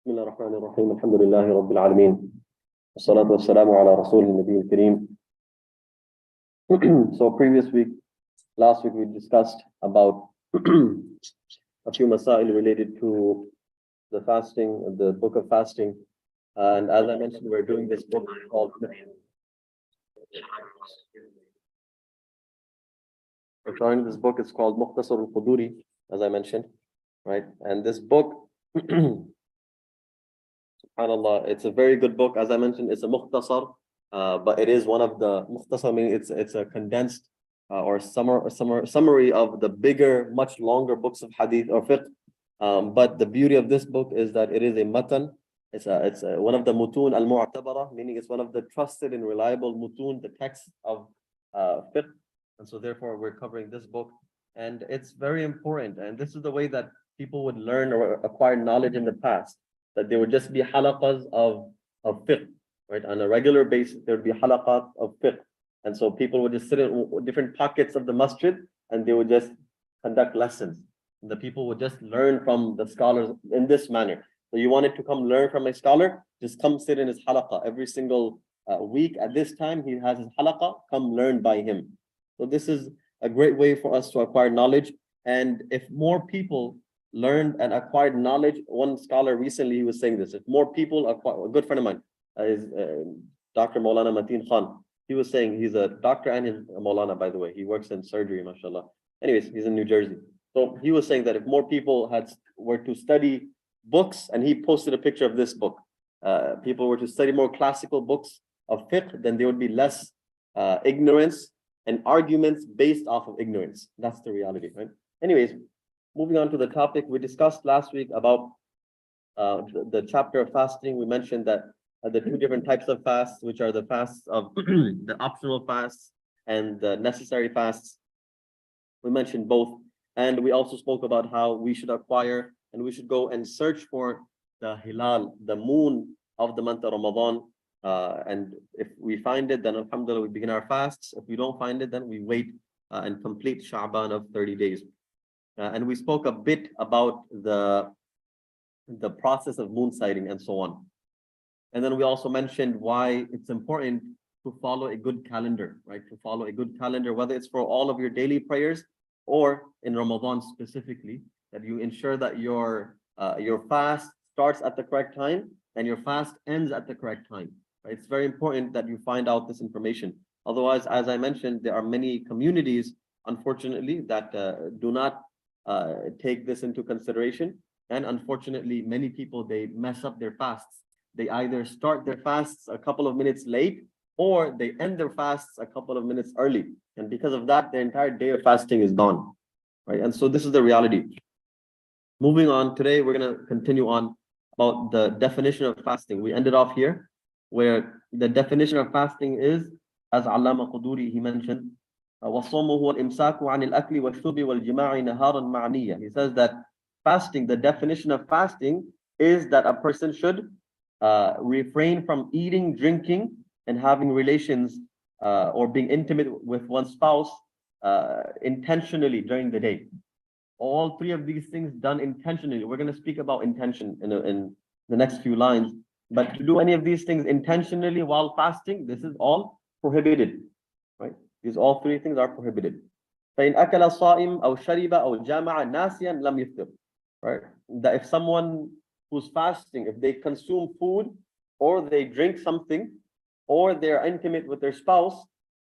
بسم الله الرحمن الرحيم الحمد لله رب العالمين والصلاة والسلام على رسول النبي الكريم. So last week we discussed about a few masail related to the fasting, the book of fasting. And as I mentioned, we're doing this book called it's called Mukhtasar al-Quduri, as I mentioned, right? And this book SubhanAllah, it's a very good book. As I mentioned, it's a mukhtasar, but it is one of the mukhtasar, meaning it's a condensed or summary of the bigger, much longer books of hadith or fiqh. But the beauty of this book is that it is a matan. It's one of the mutun al-mu'tabara, meaning it's one of the trusted and reliable mutun, the text of fiqh. And so therefore we're covering this book. And it's very important. And this is the way that people would learn or acquire knowledge in the past, that there would just be halaqas of fiqh, right? On a regular basis, there would be halaqat of fiqh. And so people would just sit in different pockets of the masjid and they would just conduct lessons. And the people would just learn from the scholars in this manner. So you wanted to come learn from a scholar, just come sit in his halaqa every single week. At this time, he has his halaqa, come learn by him. So this is a great way for us to acquire knowledge. And if more people learned and acquired knowledge, one scholar recently, he was saying this, if more people acquire, a good friend of mine is Dr. Maulana Mateen Khan. He was saying, he's a doctor and his Maulana, by the way. He works in surgery, mashallah. Anyways, he's in New Jersey. So he was saying that if more people were to study books, and he posted a picture of this book, people were to study more classical books of fiqh, then there would be less ignorance and arguments based off of ignorance. That's the reality, right? Anyways, moving on to the topic, we discussed last week about the chapter of fasting. We mentioned that the two different types of fasts, which are the fasts of the optional fasts and the necessary fasts. We mentioned both. And we also spoke about how we should acquire and we should go and search for the hilal, the moon of the month of Ramadan. And if we find it, then alhamdulillah, we begin our fasts. If we don't find it, then we wait and complete Sha'ban of 30 days. And we spoke a bit about the process of moon sighting and so on. And then we also mentioned why it's important to follow a good calendar, right? To follow a good calendar, whether it's for all of your daily prayers or in Ramadan specifically, that you ensure that your fast starts at the correct time and your fast ends at the correct time. Right? It's very important that you find out this information. Otherwise, as I mentioned, there are many communities, unfortunately, that do not take this into consideration. And unfortunately, many people, they mess up their fasts. They either start their fasts a couple of minutes late or they end their fasts a couple of minutes early. And because of that, the entire day of fasting is gone. Right? And so this is the reality. Moving on, today we're going to continue on about the definition of fasting. We ended off here where the definition of fasting is, as Allama Quduri, he mentioned, وَالصَّوْمُ هُوَ الْإِمْسَاكُ عَنِ الْأَكْلِ وَالشُّرْبِ وَالْجِمَاعِ نَهَارًا مَعَ نِيَّةٍ. He says that fasting, the definition of fasting is that a person should refrain from eating, drinking, and having relations or being intimate with one's spouse intentionally during the day. All three of these things done intentionally. We're going to speak about intention in the next few lines. But to do any of these things intentionally while fasting, this is all prohibited. Right? These all three things are prohibited. فَإِنْ أَكَلَ الصَّائِمْ أَوْ شَرِبَ أَوْ جَامَعَ نَاسِيًا لَمْ يَفْطِرْ. Right? That if someone who's fasting, if they consume food or they drink something or they're intimate with their spouse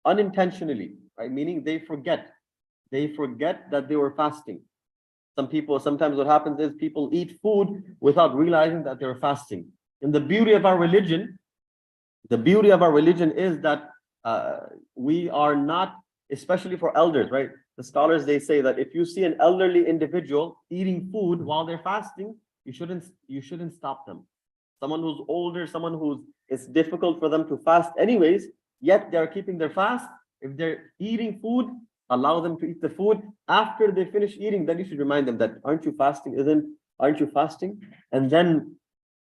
unintentionally, right? Meaning they forget that they were fasting. Sometimes what happens is people eat food without realizing that they're fasting. And the beauty of our religion is that we are not, especially for elders, right? The scholars, they say that if you see an elderly individual eating food while they're fasting, you shouldn't stop them. Someone who's older, someone it's difficult for them to fast anyways, yet they're keeping their fast. If they're eating food, allow them to eat the food. After they finish eating, then you should remind them that, aren't you fasting? Aren't you fasting? And then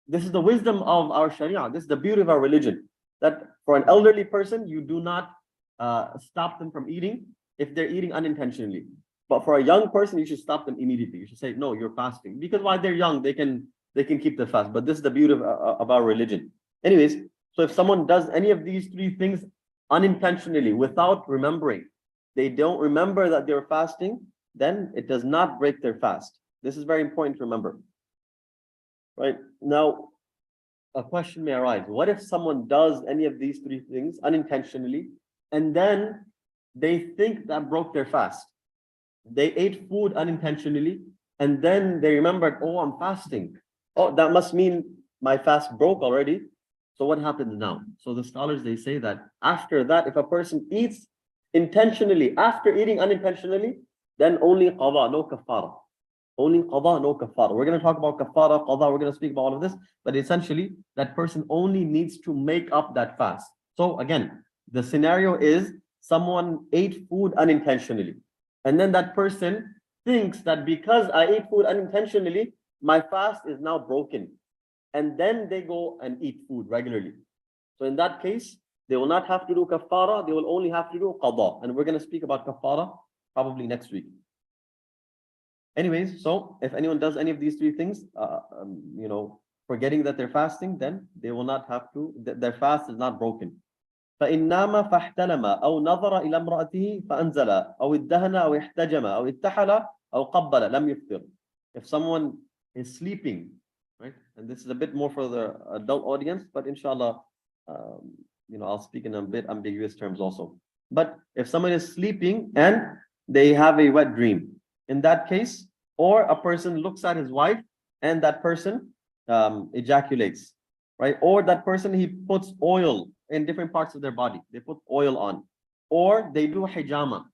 this is the wisdom of our Sharia. This is the beauty of our religion, that for an elderly person, you do not stop them from eating if they're eating unintentionally. But for a young person, you should stop them immediately. You should say, no, you're fasting. Because while they're young, they can they can keep the fast. But this is the beauty of our religion. Anyways, so if someone does any of these three things unintentionally, without remembering, they don't remember that they're fasting, then it does not break their fast. This is very important to remember. Right? Now, a question may arise. What if someone does any of these three things unintentionally, and then they think that broke their fast? They ate food unintentionally, and then they remembered, oh, I'm fasting. Oh, that must mean my fast broke already. So what happens now? So the scholars, they say that after that, if a person eats intentionally, after eating unintentionally, then only qada, no kafara. Only qada, no kafara. We're going to talk about kafara, qada, we're going to speak about all of this, but essentially, that person only needs to make up that fast. So again, the scenario is someone ate food unintentionally, and then that person thinks that because I ate food unintentionally, my fast is now broken. And then they go and eat food regularly. So in that case, they will not have to do kafara, they will only have to do qada. And we're going to speak about kafara probably next week. Anyways, so if anyone does any of these three things, forgetting that they're fasting, then they will not have to, their fast is not broken. فإن نام فاحتلم أو نظر إلى امرأته فأنزل أو ادهن أو احتجم أو اتحل أو قبل لم يفطر. If someone is sleeping, right, and this is a bit more for the adult audience, but inshallah, I'll speak in a bit ambiguous terms also. But if someone is sleeping and they have a wet dream, in that case, or a person looks at his wife and that person ejaculates, right? Or that person, he puts oil in different parts of their body. They put oil on, or they do hijama.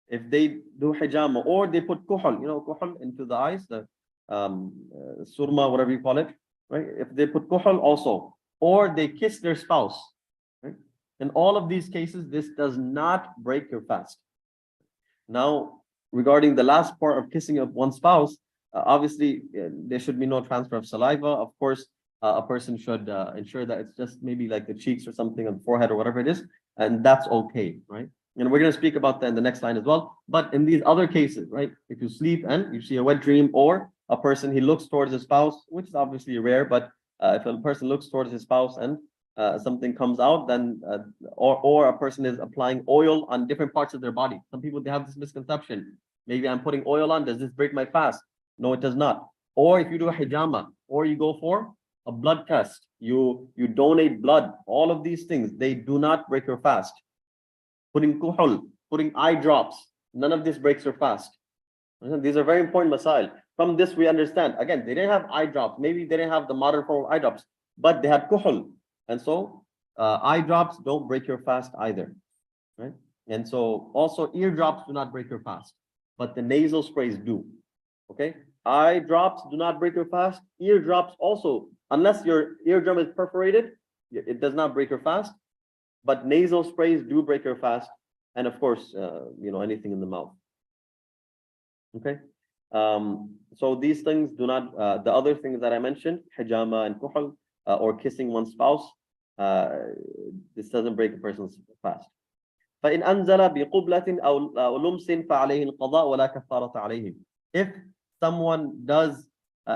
If they do hijama, or they put kuhul, kuhul into the eyes, the surma, whatever you call it, right? If they put kuhul also, or they kiss their spouse, right? In all of these cases, this does not break your fast. Now, regarding the last part of kissing of one spouse, obviously there should be no transfer of saliva. Of course, a person should ensure that it's just maybe like the cheeks or something on the forehead or whatever it is, and that's okay, right? And we're going to speak about that in the next line as well. But in these other cases, right, if you sleep and you see a wet dream, or a person, he looks towards his spouse, which is obviously rare, but if a person looks towards his spouse and something comes out, then or a person is applying oil on different parts of their body. Some people, they have this misconception. Maybe I'm putting oil on, does this break my fast? No, it does not. Or if you do a hijama, or you go for a blood test, you donate blood, all of these things, they do not break your fast. Putting kuhul, putting eye drops, none of this breaks your fast. These are very important masail. From this we understand, again, they didn't have eye drops, maybe they didn't have the modern form of eye drops, but they had kuhul. And so eye drops don't break your fast either, right? And so also eardrops do not break your fast, but the nasal sprays do, okay? Eye drops do not break your fast. Eardrops also, unless your eardrum is perforated, it does not break your fast, but nasal sprays do break your fast. And of course, anything in the mouth, okay? So these things do not, the other things that I mentioned, hijama and kuhul, or kissing one's spouse, this doesn't break a person's fast. فإن أنزل بقبلة أو لمس فعليه القضاء ولا كفارة عليه. If someone does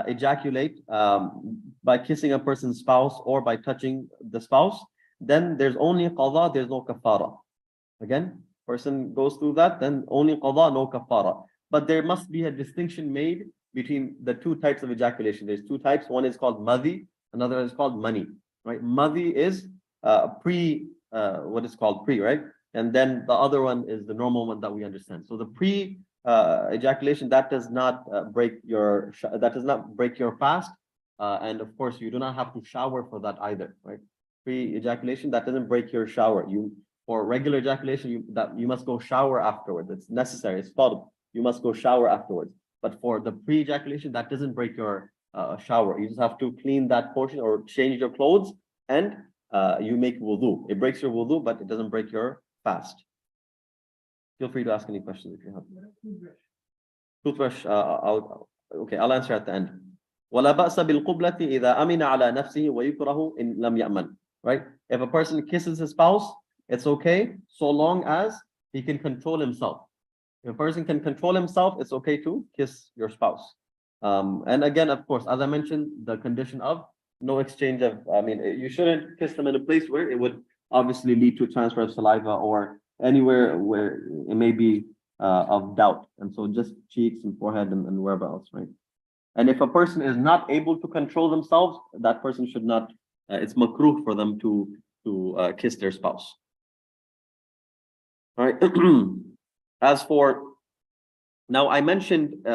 ejaculate by kissing a person's spouse or by touching the spouse, then there's only qada, there's no kafara. Again, person goes through that, then only qada, no kafara. But there must be a distinction made between the two types of ejaculation. There's two types. One is called madhi, another is called mani, right? Madhi is what is called pre, right? And then the other one is the normal one that we understand. So the pre ejaculation, that does not break your fast, and of course you do not have to shower for that either, right? Pre ejaculation, that doesn't break your shower. For regular ejaculation, you must go shower afterwards. It's necessary. It's fard. You must go shower afterwards. But for the pre ejaculation, that doesn't break your shower. You just have to clean that portion or change your clothes, and you make wudu. It breaks your wudu, but it doesn't break your fast. Feel free to ask any questions if you have. Toothbrush, I'll answer at the end. ولا بأس بالقبلة إذا أمن على نفسه ويكره إن لم يأمن. Right? If a person kisses his spouse, it's okay so long as he can control himself. If a person can control himself, it's okay to kiss your spouse. And again, of course, as I mentioned, the condition of no exchange of, you shouldn't kiss them in a place where it would obviously lead to transfer of saliva or anywhere where it may be of doubt. And so just cheeks and forehead and wherever else, right? And if a person is not able to control themselves, that person should not, it's makruh for them to kiss their spouse. All right. As for, now I mentioned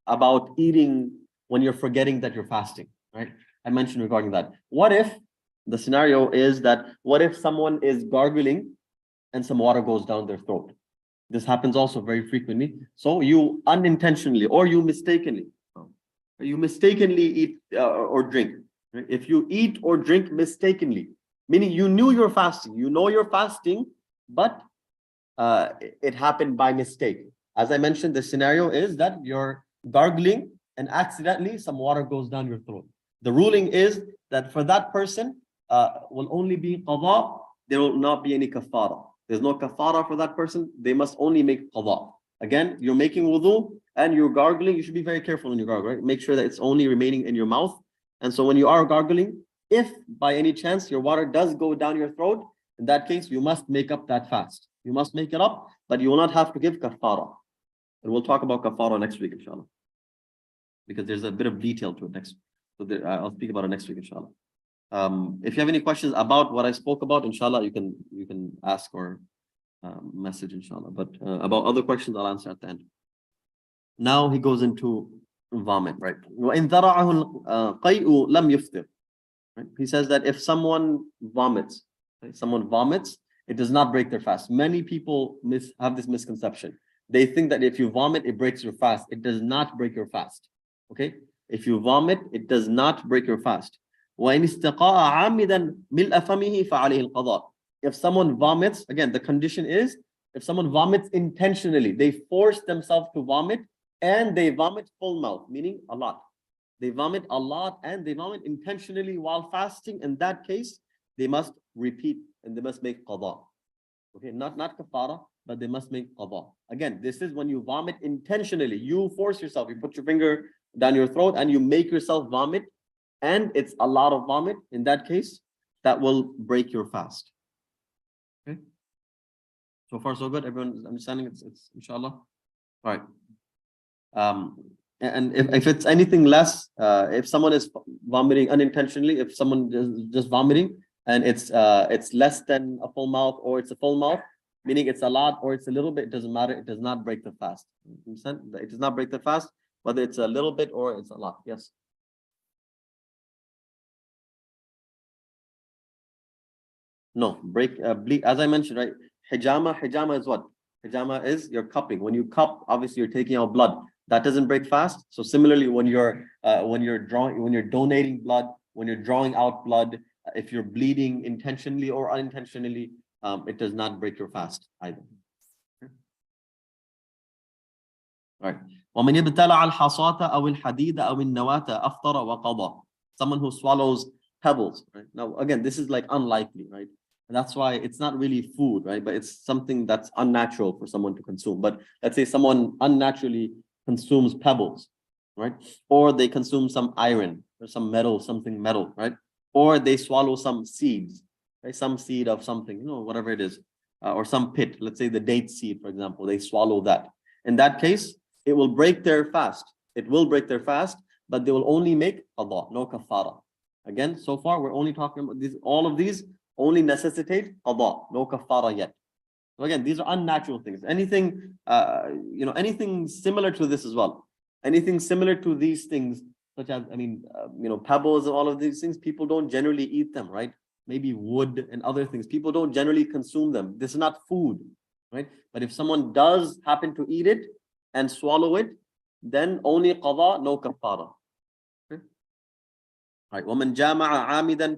about eating when you're forgetting that you're fasting, right? I mentioned regarding that. What if the scenario is that, what if someone is gargling and some water goes down their throat? This happens also very frequently. So you unintentionally or you mistakenly eat or drink. Right? If you eat or drink mistakenly, meaning you knew you're fasting, you know you're fasting, but it happened by mistake. As I mentioned, the scenario is that you're gargling and accidentally some water goes down your throat. The ruling is that for that person will only be qada. There will not be any kafara. There's no kafara for that person. They must only make qada. Again, you're making wudu and you're gargling. You should be very careful when you gargle, right? Make sure that it's only remaining in your mouth. And so when you are gargling, if by any chance your water does go down your throat, in that case, you must make up that fast. You must make it up, but you will not have to give kafara. And we'll talk about kafara next week, inshallah. Because there's a bit of detail to it next. So I'll speak about it next week, inshallah. If you have any questions about what I spoke about, inshallah, you can ask or message, inshallah. But about other questions, I'll answer at the end. Now he goes into vomit, right? وَإِنْ ذَرَعَهُ الْقَيْءُ لَمْ يُفْطِرْ. Right? He says that if someone vomits, it does not break their fast. Many people have this misconception. They think that if you vomit, it breaks your fast. It does not break your fast. Okay? If you vomit, it does not break your fast. وَإِنْ اسْتَقَاءَ عَامِدًا مِلْءَ فَمِهِ فَعَلَيْهِ الْقَضَاءُ. If someone vomits, again, the condition is, if someone vomits intentionally, they force themselves to vomit and they vomit full mouth, meaning a lot. They vomit a lot and they vomit intentionally while fasting. In that case, they must repeat and they must make qada. Okay, not kafara, but they must make qada. Again, this is when you vomit intentionally. You force yourself. You put your finger down your throat and you make yourself vomit, and it's a lot of vomit. In that case, that will break your fast. Okay. So far, so good. Everyone's understanding. It's inshallah. All right. And if it's anything less, if someone is vomiting unintentionally, if someone is just vomiting and it's less than a full mouth or it's a full mouth, meaning it's a lot or it's a little bit, it doesn't matter. It does not break the fast. It does not break the fast, whether it's a little bit or it's a lot. Yes. No, bleed. As I mentioned, right? Hijama is what? Hijama is your cupping. When you cup, obviously you're taking out blood. That doesn't break fast. So similarly, when you're donating blood, when you're drawing out blood, if you're bleeding intentionally or unintentionally, it does not break your fast either. All right. وَمَنْ يَبْتَلَعَ الْحَصَاةَ أَوِ الْحَدِيدَ أَوِ النَّوَاةَ أَفْطَرَ وَقَضَى. Someone who swallows pebbles, right? Now, again, this is like unlikely, right? And that's why it's not really food, right? But it's something that's unnatural for someone to consume. But let's say someone unnaturally consumes pebbles, right? Or they consume some iron or some metal, something metal, right? Or they swallow some seeds, right? Some seed of something, whatever it is, or some pit, let's say the date seed, for example, they swallow that. In that case, it will break their fast. It will break their fast, but they will only make qada, no kafara. Again, so far, we're only talking about these, all of these only necessitate qada, no kafara yet. So again, these are unnatural things. Anything, anything similar to this as well. Anything similar to these things, such as, pebbles and all of these things, people don't generally eat them, right? Maybe wood and other things. People don't generally consume them. This is not food, right? But if someone does happen to eat it and swallow it, then only qada, no kafara. Okay? All right. وَمَنْ جَامَعَ عَامِدًا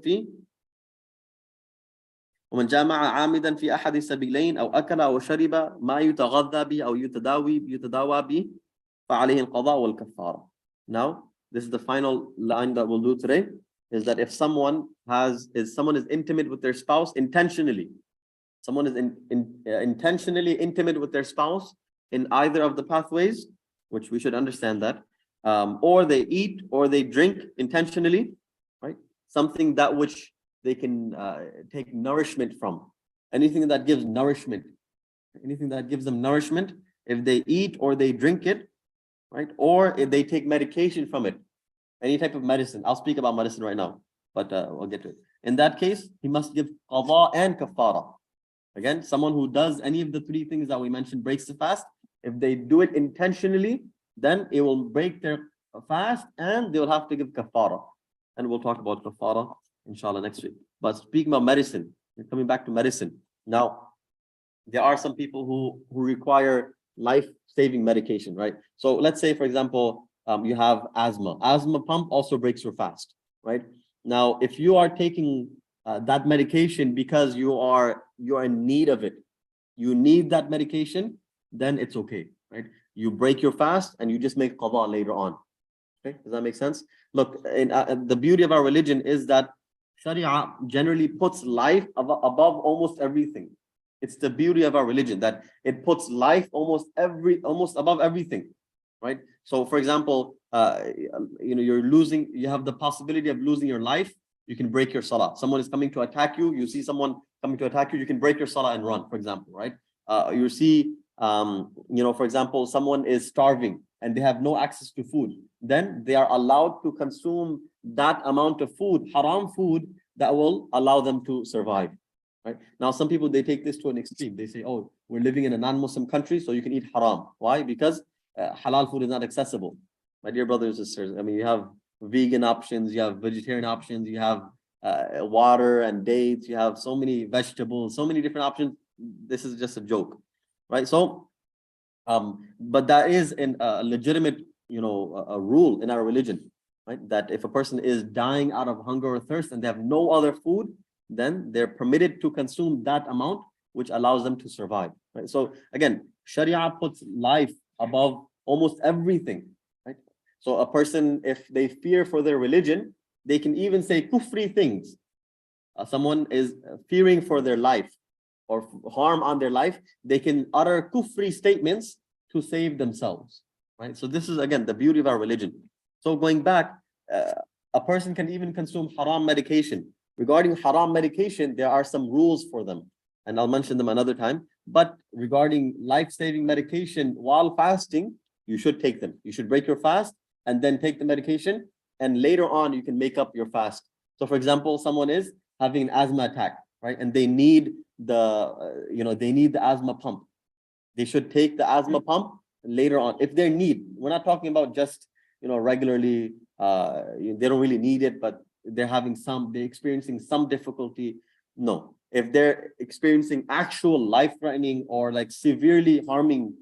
فِي أَحَدِ السَّبِيلَيْنِ أَوْ أَكَلَ أَوْ شَرِبَ مَا يُتَغَذَّى بِهِ أَوْ يُتَدَاوَى بِهِ فَعَلَيْهِ الْقَضَاءُ وَالْكَفَّارَةُ. Now, this is the final line that we'll do today, is that if someone is intimate with their spouse intentionally, someone is intentionally intimate with their spouse in either of the pathways, which we should understand that, or they eat or they drink intentionally, right? Something that which they can take nourishment from. Anything that gives nourishment, anything that gives them nourishment, if they eat or they drink it, right? Or if they take medication from it, any type of medicine. I'll speak about medicine right now, but I'll get to it. In that case, he must give qada and kafara. Again, someone who does any of the three things that we mentioned breaks the fast. If they do it intentionally, then it will break their fast and they will have to give kafara. And we'll talk about kafara, inshallah, next week. But speaking about medicine, we're coming back to medicine. Now, there are some people who require life-saving medication, right? So let's say, for example, you have asthma. Asthma pump also breaks your fast, right? Now, if you are taking that medication because you are in need of it, you need that medication, then it's okay, right? You break your fast and you just make qada later on. Okay, does that make sense? Look, the beauty of our religion is that Sharia generally puts life above almost everything. It's the beauty of our religion that it puts life almost above everything, right? So, for example, you have the possibility of losing your life. You can break your salah. Someone is coming to attack you. You see someone coming to attack you. You can break your salah and run, for example, right? You see, for example, someone is starving and they have no access to food. Then they are allowed to consume that amount of food, haram food, that will allow them to survive. Right? Now, some people, they take this to an extreme. They say, oh, we're living in a non-Muslim country, so you can eat haram. Why? Because halal food is not accessible. My dear brothers and sisters, I mean, you have vegan options, you have vegetarian options, you have water and dates, you have so many vegetables, so many different options. This is just a joke, right? So, but that is a legitimate, a rule in our religion, right? That if a person is dying out of hunger or thirst and they have no other food, then they're permitted to consume that amount, which allows them to survive, right? So again, Sharia puts life above almost everything, right? So a person, if they fear for their religion, they can even say kufri things. Someone is fearing for their life or harm on their life, they can utter kufri statements to save themselves, right? So this is, again, the beauty of our religion. So going back, a person can even consume haram medication. Regarding haram medication, there are some rules for them, and I'll mention them another time. But regarding life-saving medication while fasting, you should take them. You should break your fast and then take the medication, and later on you can make up your fast. So for example, someone is having an asthma attack, right? And they need the asthma pump. They should take the asthma pump later on if they need. We're not talking about just regularly, they don't really need it, but they're experiencing some difficulty. No, if they're experiencing actual life-threatening or like severely harming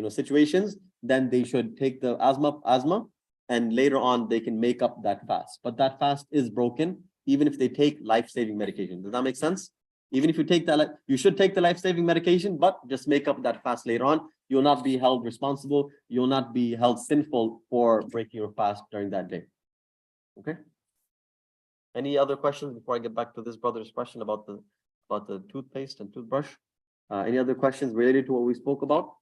situations, then they should take the asthma, and later on they can make up that fast. But that fast is broken even if they take life-saving medication. Does that make sense? Even if you take that, you should take the life-saving medication, but just make up that fast later on. You'll not be held responsible. You'll not be held sinful for breaking your fast during that day. Okay. Any other questions before I get back to this brother's question about the toothpaste and toothbrush? Any other questions related to what we spoke about?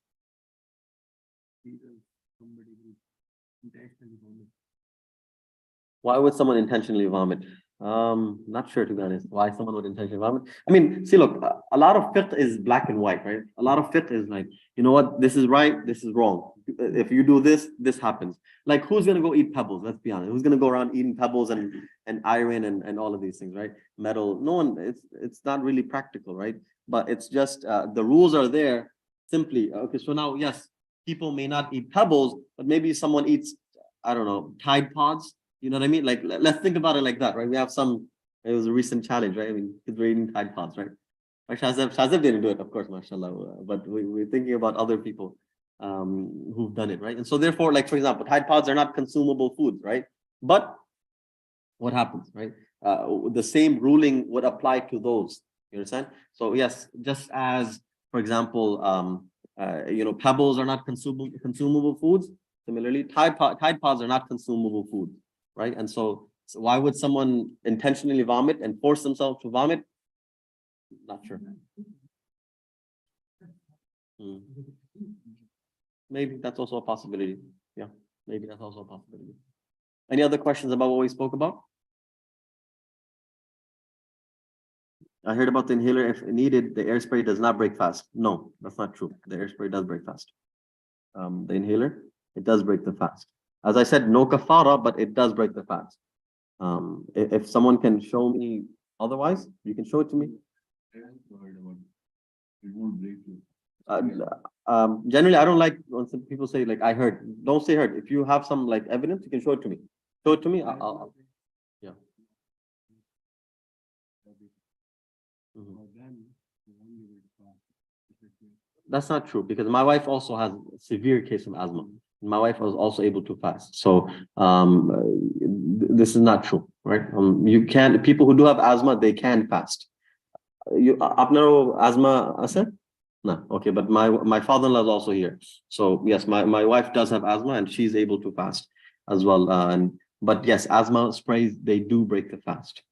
Why would someone intentionally vomit? Not sure, to be honest, why someone would intentionally vomit. I mean, see, look, a lot of fiqh is black and white, right? A lot of fiqh is like, you know what, this is right, this is wrong. If you do this, this happens. Like, who's gonna go eat pebbles? Let's be honest. Who's gonna go around eating pebbles and iron and all of these things, right? Metal. No one. It's not really practical, right? But it's just the rules are there. Simply, okay. So now, yes, people may not eat pebbles, but maybe someone eats, I don't know, Tide Pods. You know what I mean? Like, let's think about it like that, right? We have it was a recent challenge, right? I mean, kids were eating Tide Pods, right? Shazeb didn't do it, of course, mashallah. But we're thinking about other people who've done it, right? And so therefore, like, for example, Tide Pods are not consumable foods, right? But what happens, right? The same ruling would apply to those. You understand? So yes, just as, for example, pebbles are not consumable foods. Similarly, Tide Pods are not consumable foods, right? And so why would someone intentionally vomit and force themselves to vomit? Not sure. Maybe that's also a possibility. Yeah. Maybe that's also a possibility. Any other questions about what we spoke about? I heard about the inhaler. If needed, the air spray does not break fast. No, that's not true. The air spray does break fast. The inhaler, it does break the fast. As I said, no kafara, but it does break the fast. If someone can show me otherwise, you can show it to me. It won't break you. Generally, I don't like when some people say like I heard. Don't say heard. If you have some like evidence, you can show it to me. Show it to me. Yeah. That's not true because my wife also has a severe case of asthma. My wife was also able to fast. So this is not true, right? You can people who do have asthma, they can fast. You apno asthma ase? No, okay, but my father-in-law is also here. So yes, my wife does have asthma and she's able to fast as well. But yes, asthma sprays, they do break the fast.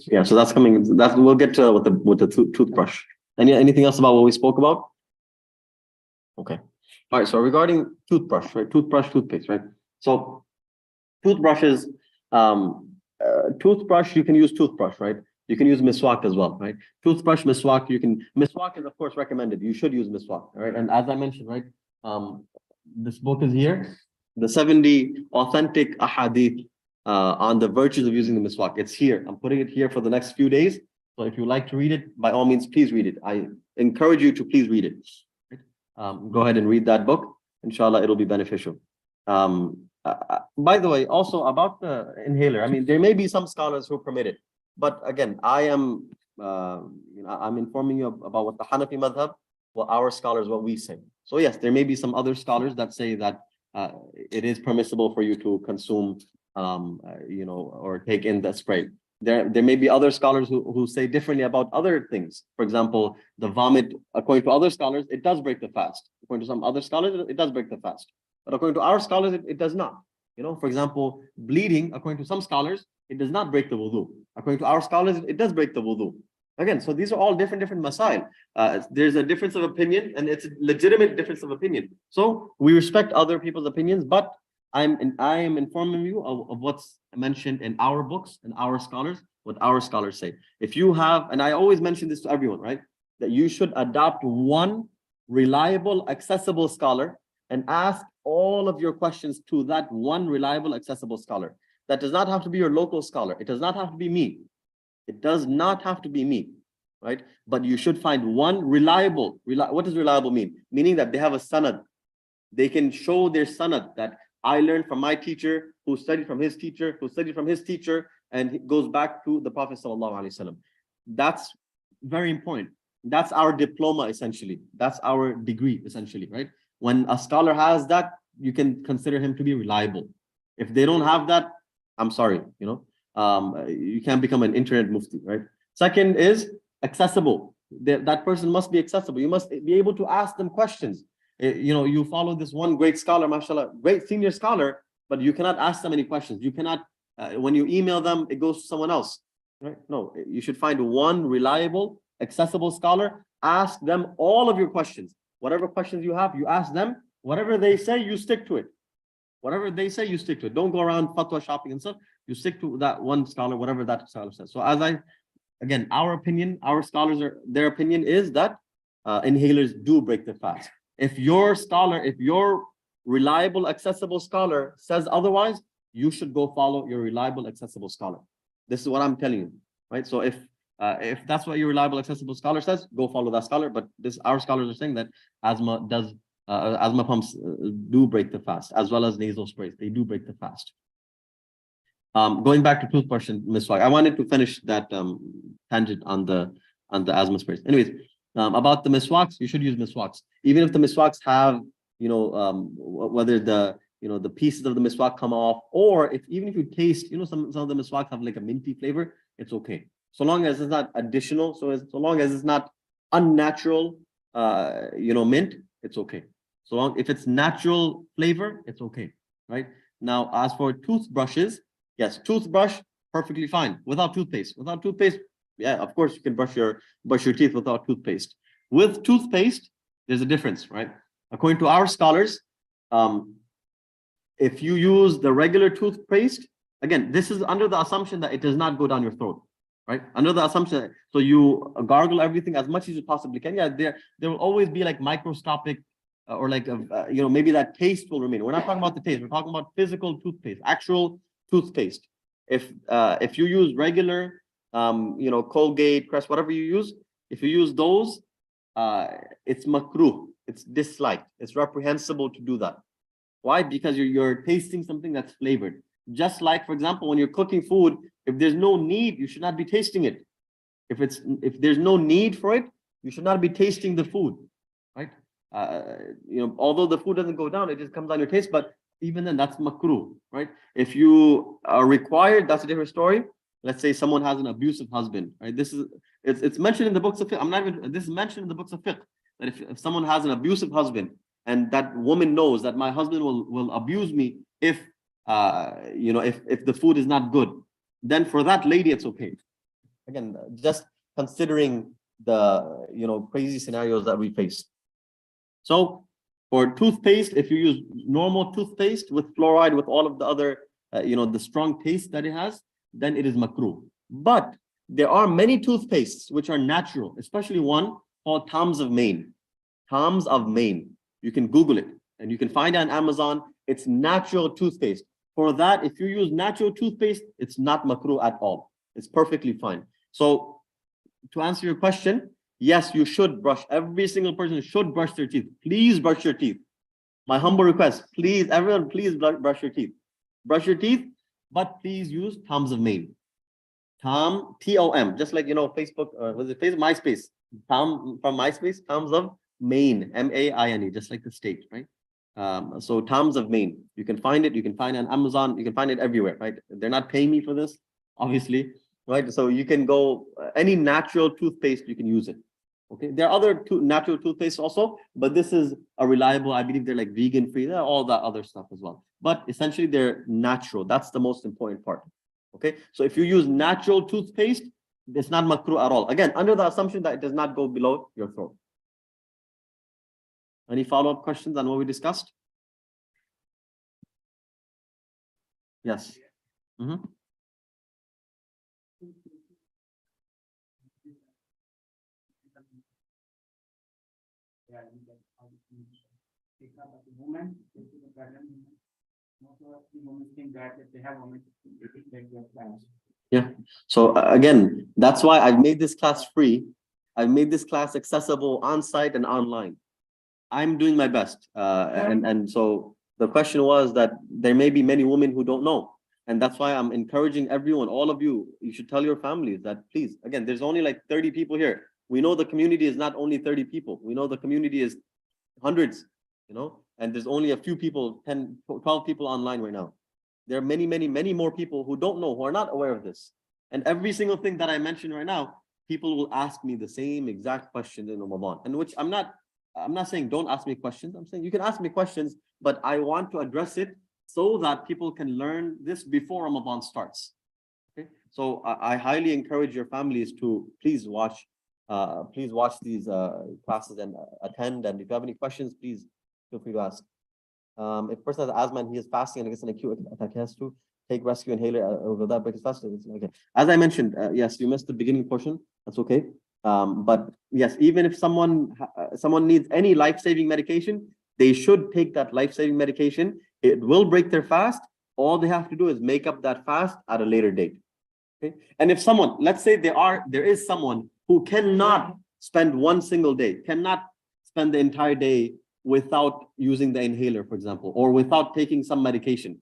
Yeah, so that's coming. That we'll get to with the toothbrush. Anything else about what we spoke about? Okay. All right. So regarding toothbrush, right? Toothpaste, right? So toothbrushes, toothbrush, you can use toothbrush, right? You can use miswak as well, right? Toothbrush, miswak, miswak is of course recommended. You should use miswak, right? And as I mentioned, right? This book is here, the 70 authentic ahadith on the virtues of using the miswak. It's here. I'm putting it here for the next few days. So if you like to read it, by all means, please read it. I encourage you to please read it. Go ahead and read that book. Inshallah, it'll be beneficial. By the way, also about the inhaler, I mean, there may be some scholars who permit it, but again, I'm informing you about what the Hanafi madhab, what our scholars, what we say. So yes, there may be some other scholars that say that it is permissible for you to consume, or take in the spray. There may be other scholars who say differently about other things. For example, the vomit, according to other scholars, it does break the fast. According to some other scholars, it does break the fast. But according to our scholars, it does not. For example, bleeding, according to some scholars, it does not break the wudu. According to our scholars, it does break the wudu. Again, so these are all different masail. There's a difference of opinion, and it's a legitimate difference of opinion. So we respect other people's opinions, but I am informing you of what's mentioned in our books and our scholars, what our scholars say. If you have, and I always mention this to everyone, right? That you should adopt one reliable, accessible scholar and ask all of your questions to that one reliable, accessible scholar. That does not have to be your local scholar. It does not have to be me. It does not have to be me, right? But you should find one reliable. What does reliable mean? Meaning that they have a sanad. They can show their sanad that I learned from my teacher, who studied from his teacher, who studied from his teacher, and it goes back to the Prophet ﷺ. That's very important. That's our diploma, essentially. That's our degree, essentially, right? When a scholar has that, you can consider him to be reliable. If they don't have that, I'm sorry, you can't become an internet mufti, right? Second is accessible. That person must be accessible. You must be able to ask them questions. You follow this one great scholar, mashallah, great senior scholar, but you cannot ask them any questions. You cannot, when you email them, it goes to someone else, right? No, you should find one reliable, accessible scholar, ask them all of your questions. Whatever questions you have, you ask them. Whatever they say, you stick to it. Whatever they say, you stick to it. Don't go around fatwa shopping and stuff. You stick to that one scholar, whatever that scholar says. So again, our opinion, our scholars, their opinion is that inhalers do break the fast. If your reliable, accessible scholar says otherwise, you should go follow your reliable, accessible scholar. This is what I'm telling you, right? So if that's what your reliable, accessible scholar says, go follow that scholar. But our scholars are saying that asthma pumps do break the fast, as well as nasal sprays. They do break the fast. Going back to toothbrush and miswak, I wanted to finish that tangent on the asthma sprays. Anyways, about the miswaks, you should use miswaks, even if the miswaks have, whether the pieces of the miswak come off, or even if you taste, some of the miswaks have like a minty flavor, it's okay. So long as it's not additional, so long as it's not unnatural, mint, it's okay. So long if it's natural flavor, it's okay, right? Now, as for toothbrushes, yes, toothbrush, perfectly fine. Without toothpaste, yeah, of course you can brush your teeth without toothpaste. With toothpaste, there's a difference, right? According to our scholars, if you use the regular toothpaste, again, this is under the assumption that it does not go down your throat, right? Under the assumption, so you gargle everything as much as you possibly can. Yeah, there will always be like microscopic or like, maybe that taste will remain. We're not talking about the taste. We're talking about physical toothpaste, actual toothpaste. If you use regular, Colgate, Crest, whatever you use, if you use those, it's makruh, it's disliked, it's reprehensible to do that. Why? Because you're tasting something that's flavored. Just like, for example, when you're cooking food, if there's no need, you should not be tasting it. If there's no need for it, you should not be tasting the food, right? Although the food doesn't go down, it just comes on your taste. But even then, that's makruh, right? If you are required, that's a different story. Let's say someone has an abusive husband, right? It's mentioned in the books of fiqh. This is mentioned in the books of fiqh that if someone has an abusive husband and that woman knows that my husband will abuse me if the food is not good, then for that lady it's okay. Again, just considering the crazy scenarios that we face. So for toothpaste, if you use normal toothpaste with fluoride, with all of the other the strong taste that it has, then it is makruh. But there are many toothpastes which are natural, especially one called Tom's of Maine. Tom's of Maine. You can Google it and you can find it on Amazon. It's natural toothpaste. For that, if you use natural toothpaste, it's not makruh at all. It's perfectly fine. So to answer your question, yes, you should brush. Every single person should brush their teeth. Please brush your teeth. My humble request, please, everyone, please brush your teeth. Brush your teeth, but please use Tom's of Maine. Tom, T-O-M, just like, Facebook, was it Facebook? MySpace. Tom from MySpace, Tom's of Maine, M-A-I-N-E, just like the state, right? So Tom's of Maine, you can find it. You can find it on Amazon. You can find it everywhere, right? They're not paying me for this, obviously, right? So you can go any natural toothpaste, you can use it. Okay, there are other natural toothpaste also, but this is a reliable. I believe they're like vegan free. They're all that other stuff as well. But essentially, they're natural. That's the most important part. Okay, so if you use natural toothpaste, it's not makruh at all. Again, under the assumption that it does not go below your throat. Any follow-up questions on what we discussed? Yes. Mm-hmm. Yeah. So again, that's why I've made this class free. I've made this class accessible on site and online. I'm doing my best. And so the question was that there may be many women who don't know. And that's why I'm encouraging everyone, all of you, you should tell your families that please, again, there's only like 30 people here. We know the community is not only 30 people. We know the community is hundreds, and there's only a few people, 10, 12 people online right now. There are many, many, many more people who don't know, who are not aware of this. And every single thing that I mentioned right now, people will ask me the same exact question in Ramadan, and which I'm not saying don't ask me questions. I'm saying you can ask me questions, but I want to address it so that people can learn this before Ramadan starts. Okay, so I highly encourage your families to please watch these classes and attend. And if you have any questions, please feel free to ask. If a person has asthma and he is fasting and gets an acute attack, he has to take rescue inhaler over that break his fast. Okay. As I mentioned, yes, you missed the beginning portion. That's okay. But yes, even if someone needs any life-saving medication, they should take that life-saving medication. It will break their fast. All they have to do is make up that fast at a later date. Okay. And if someone, let's say there is someone who cannot spend one single day, cannot spend the entire day without using the inhaler, for example, or without taking some medication,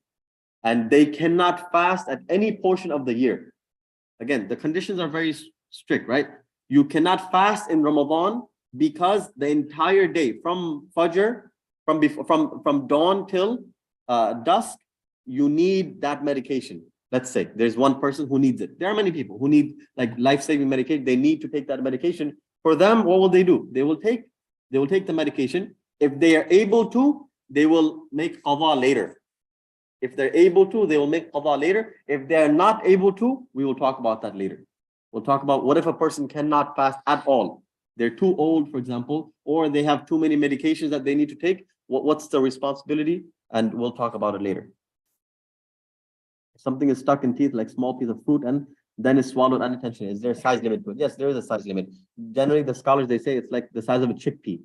and they cannot fast at any portion of the year. Again, the conditions are very strict, right? You cannot fast in Ramadan because the entire day, from Fajr, from dawn till dusk, you need that medication. Let's say there's one person who needs it. There are many people who need like life-saving medication. They need to take that medication. For them, what will they do? They will take the medication. If they are able to, they will make qada later. If they're able to, they will make qada later. If they're not able to, we will talk about that later. We'll talk about what if a person cannot fast at all. they're too old, for example, or they have too many medications that they need to take, what's the responsibility? And we'll talk about it later. If something is stuck in teeth, like small piece of fruit, and then is swallowed unintentionally, is there a size limit to it? Yes, there is a size limit. Generally, the scholars, they say it's like the size of a chickpea.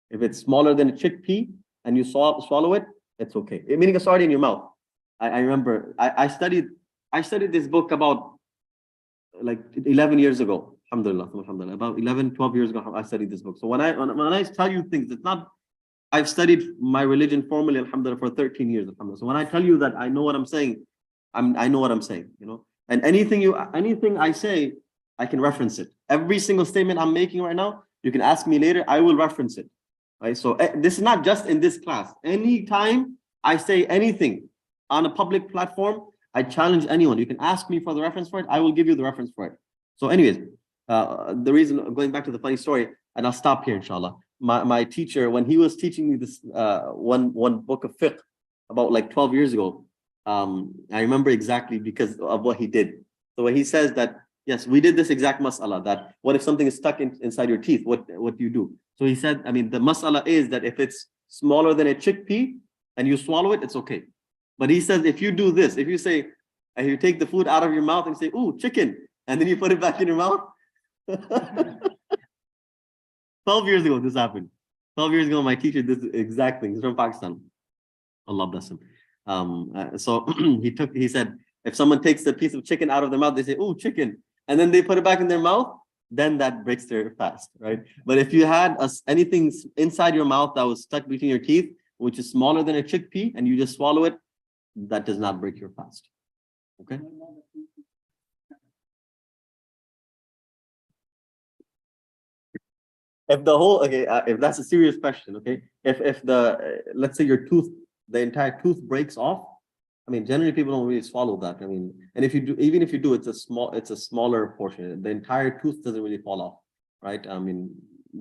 If it's smaller than a chickpea and you swallow it, it's okay. Meaning it's already in your mouth. I remember I studied this book about like 11 years ago. Alhamdulillah, alhamdulillah. About 11, 12 years ago, I studied this book. So when I tell you things, it's not, I've studied my religion formally, alhamdulillah, for 13 years, alhamdulillah. So when I tell you that I know what I'm saying, I know what I'm saying, you know. And anything I say, I can reference it. Every single statement I'm making right now, you can ask me later, I will reference it. Right? So this is not just in this class. Anytime I say anything on a public platform, I challenge anyone. You can ask me for the reference for it. I will give you the reference for it. So anyways, the reason, going back to the funny story, and I'll stop here, inshallah. My teacher, when he was teaching me this one book of fiqh about like 12 years ago, I remember exactly because of what he did. So when he says that, yes, we did this exact mas'ala, that what if something is stuck inside your teeth, what do you do? So he said, I mean, the mas'ala is that if it's smaller than a chickpea and you swallow it, it's okay. But he says, if you do this, if you say, and you take the food out of your mouth and say, ooh, chicken, and then you put it back in your mouth. 12 years ago, this happened. 12 years ago, my teacher did the exact thing. He's from Pakistan. Allah bless him. So he said, if someone takes a piece of chicken out of their mouth, they say, ooh, chicken. And then they put it back in their mouth, then that breaks their fast, right? But if you had anything inside your mouth that was stuck between your teeth, which is smaller than a chickpea, and you just swallow it, that does not break your fast. Okay? If the whole, okay, if that's a serious question, okay, if the let's say your tooth, the entire tooth breaks off, I mean, generally people don't really swallow that. I mean, and if you do, even if you do, it's a smaller portion. The entire tooth doesn't really fall off, right? I mean,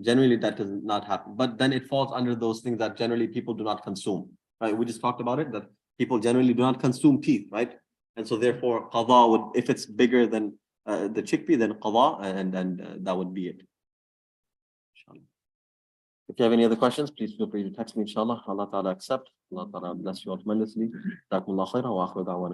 generally that does not happen. But then it falls under those things that generally people do not consume, right? We just talked about it, that people generally do not consume teeth, right? And so therefore, qada would, if it's bigger than the chickpea, then qada, and that would be it. If you have any other questions, please feel free to text me, inshallah. Allah Ta'ala accept. Allah Ta'ala bless you all tremendously. Jazakumullah khairan wa akhiru da'wana.